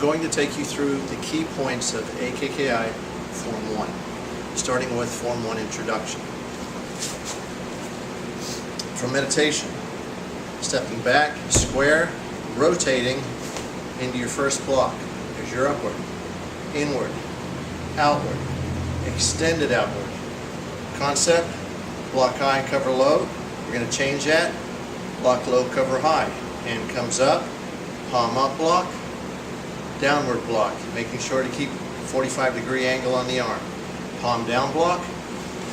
going to take you through the key points of AKKI Form 1, starting with Form 1 Introduction. For meditation, stepping back, square, rotating into your first block. There's your upward, inward, outward, extended outward. Concept, block high, cover low. We're going to change that. Block low, cover high. Hand comes up, palm up block, downward block, making sure to keep 45-degree angle on the arm. Palm down block,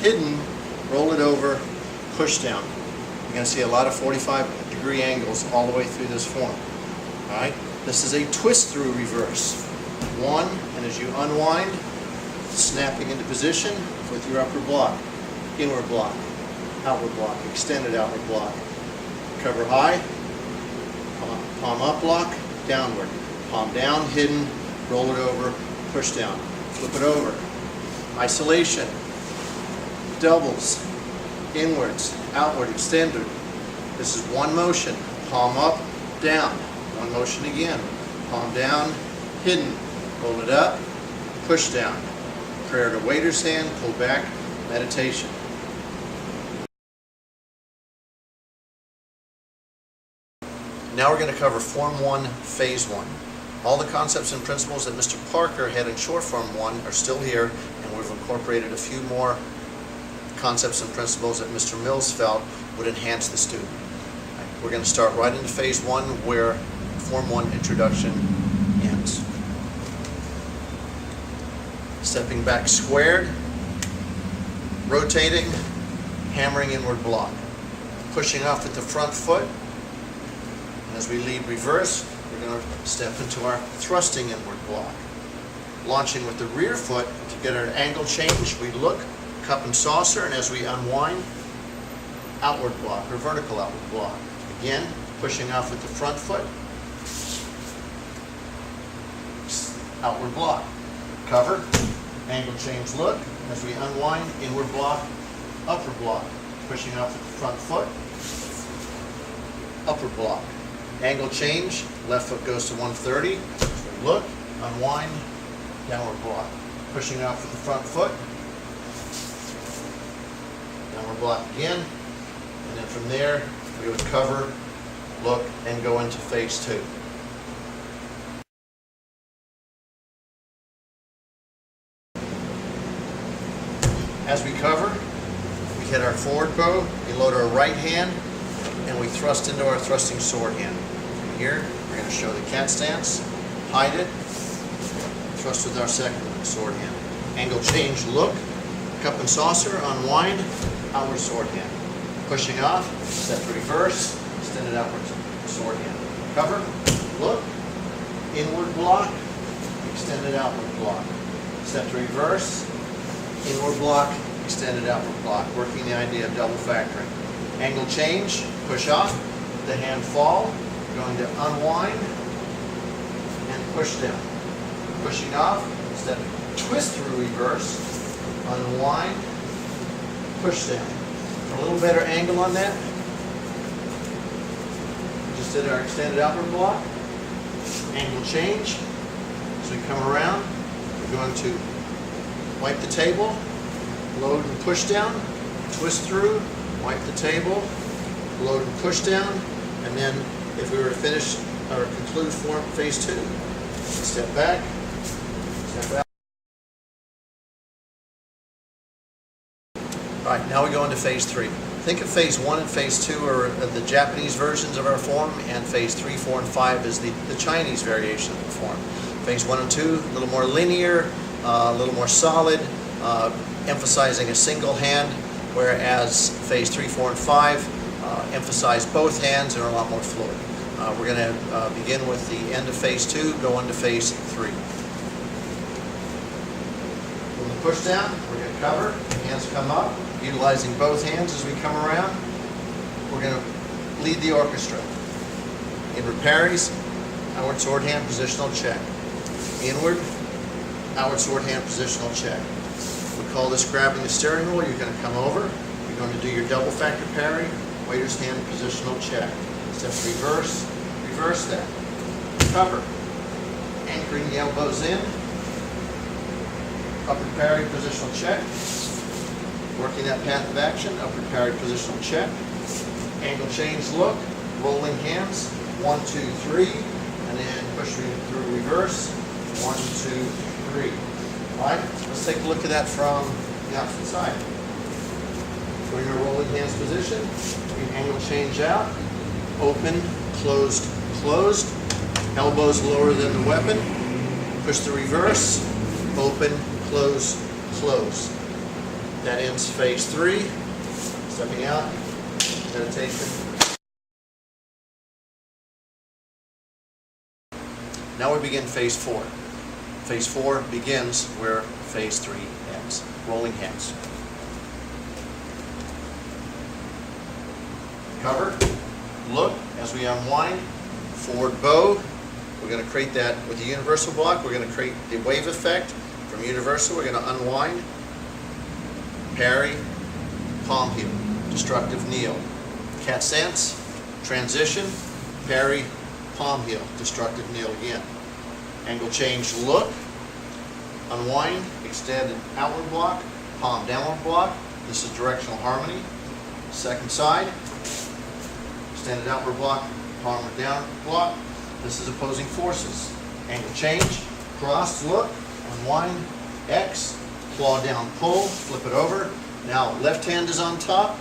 hidden, roll it over, push down. You're going to see a lot of 45-degree angles all the way through this form. Alright, this is a twist through reverse. One, and as you unwind, snapping into position with your upper block, inward block, outward block, extended outward block. Cover high, palm up block, downward. Palm down, hidden, roll it over, push down. Flip it over. Isolation, doubles, inwards, outward, extended. This is one motion. Palm up, down. One motion again. Palm down, hidden. Roll it up, push down. Prayer to waiter's hand, pull back, meditation. Now we're going to cover Form 1, Phase 1. All the concepts and principles that Mr. Parker had in Short Form 1 are still here, and we've incorporated a few more concepts and principles that Mr. Mills felt would enhance the student. We're going to start right into Phase 1 where Form 1 Introduction ends. Stepping back squared, rotating, hammering inward block. Pushing off with the front foot. As we lead reverse, we're going to step into our thrusting inward block. Launching with the rear foot to get our angle change, we look, cup and saucer, and as we unwind, outward block or vertical outward block. Again, pushing off with the front foot, outward block. Cover, angle change, look, as we unwind, inward block, upper block. Pushing off with the front foot, upper block. Angle change, left foot goes to 130. Look, unwind, downward block. Pushing off with the front foot, downward block again. And then from there, we would cover, look, and go into Phase 2. As we cover, we hit our forward bow, we load our right hand, and we thrust into our thrusting sword hand. From here, we're going to show the cat stance, hide it, thrust with our second sword hand. Angle change, look, cup and saucer, unwind, outward sword hand. Pushing off, step to reverse, extended outward sword hand. Cover, look, inward block, extended outward block. Step to reverse, inward block, extended outward block, working the idea of double factoring. Angle change, push off, the hand fall, going to unwind and push down. Pushing off, step twist through reverse, unwind, push down. For a little better angle on that, we just did our extended outward block. Angle change, as we come around, we're going to wipe the table, load and push down, twist through, wipe the table, load and push down, and then if we were to finish or conclude form Phase 2, step back, step out. All right, now we go into Phase 3. Think of Phase 1 and Phase 2 are the Japanese versions of our form, and Phase 3, 4, and 5 is the Chinese variation of the form. Phase 1 and 2, a little more linear, a little more solid, emphasizing a single hand, whereas Phase 3, 4, and 5 emphasize both hands and are a lot more fluid. We're going to begin with the end of Phase 2, go into Phase 3. When we push down, we're going to cover, hands come up, utilizing both hands as we come around. We're going to lead the orchestra. Inward parries, outward sword hand, positional check. Inward, outward sword hand, positional check. We call this grabbing the steering wheel. You're going to come over. You're going to do your double factor parry, waiter's hand, positional check. Step reverse, reverse that. Cover. anchoring the elbows in, upward parry positional check, working that path of action, upward parry positional check, angle change look, rolling hands, 1, 2, 3, and then pushing through reverse, 1, 2, 3. All right, let's take a look at that from the opposite side. So in your rolling hands position, you angle change out, open, closed, closed, elbows lower than the weapon, push the reverse, open, close, close. That ends phase 3, stepping out, meditation. Now we begin phase 4. Phase 4 begins where phase 3 ends, rolling hands. Cover, look as we unwind, forward bow. We're going to create that with the universal block. We're going to create the wave effect from universal. We're going to unwind, parry, palm heel, destructive kneel. Cat stance, transition, parry, palm heel, destructive kneel again. Angle change look, unwind, extended outward block, palm downward block. This is directional harmony. Second side, extended outward block, palm down block. This is opposing forces. Angle change, cross look, unwind, X, claw down pull, flip it over. Now left hand is on top,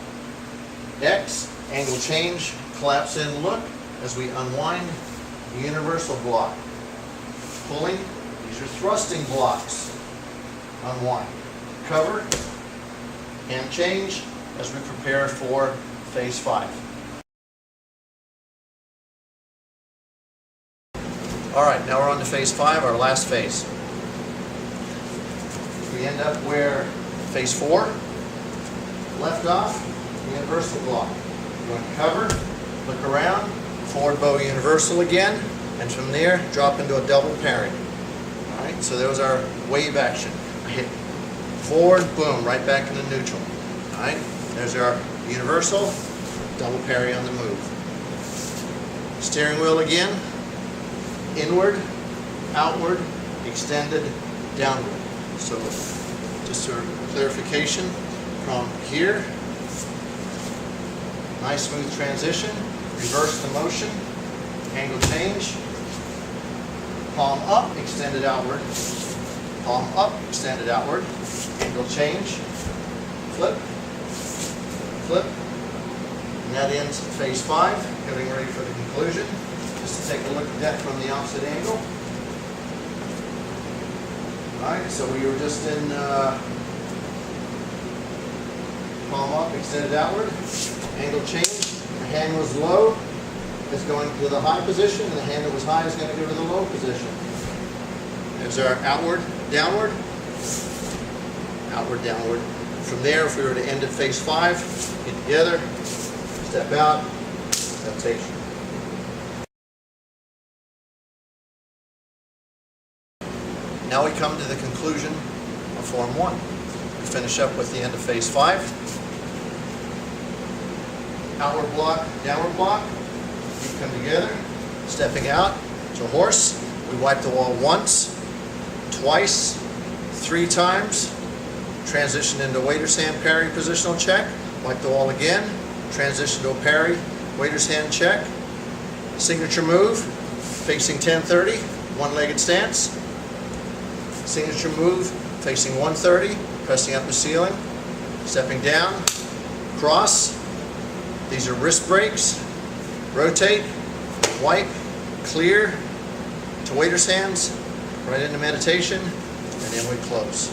X, angle change, collapse in look as we unwind the universal block. Pulling, these are thrusting blocks. Unwind. Cover, hand change as we prepare for phase 5. All right, now we're on to phase 5, our last phase. We end up where phase 4, left off, universal block. You're going to cover, look around, forward bow universal again, and from there, drop into a double parry. All right, so there was our wave action. I hit forward, boom, right back into neutral. All right, there's our universal, double parry on the move. Steering wheel again, inward, outward, extended, downward. So just for clarification, from here, nice smooth transition, reverse the motion, angle change, palm up, extended outward, palm up, extended outward, angle change, flip, flip, and that ends phase 5, getting ready for the conclusion. Just to take a look at that from the opposite angle. Alright, so we were just in palm up, extended outward, angle change. The hand was low, is going to the high position, and the hand that was high is going to go to the low position. There's our outward, downward, outward, downward. From there, if we were to end at phase 5, get together, step out, meditation. Now we come to the conclusion of Form 1. We finish up with the end of phase 5. Outward block, downward block. We come together, stepping out to horse. We wipe the wall once, twice, 3 times. Transition into waiter's hand parry positional check. Wipe the wall again. Transition to a parry, waiter's hand check. Signature move, facing 1030, one-legged stance. Signature move, facing 130, pressing up the ceiling, stepping down, cross. These are wrist breaks. Rotate, wipe, clear to waiter's hands, right into meditation, and then we close.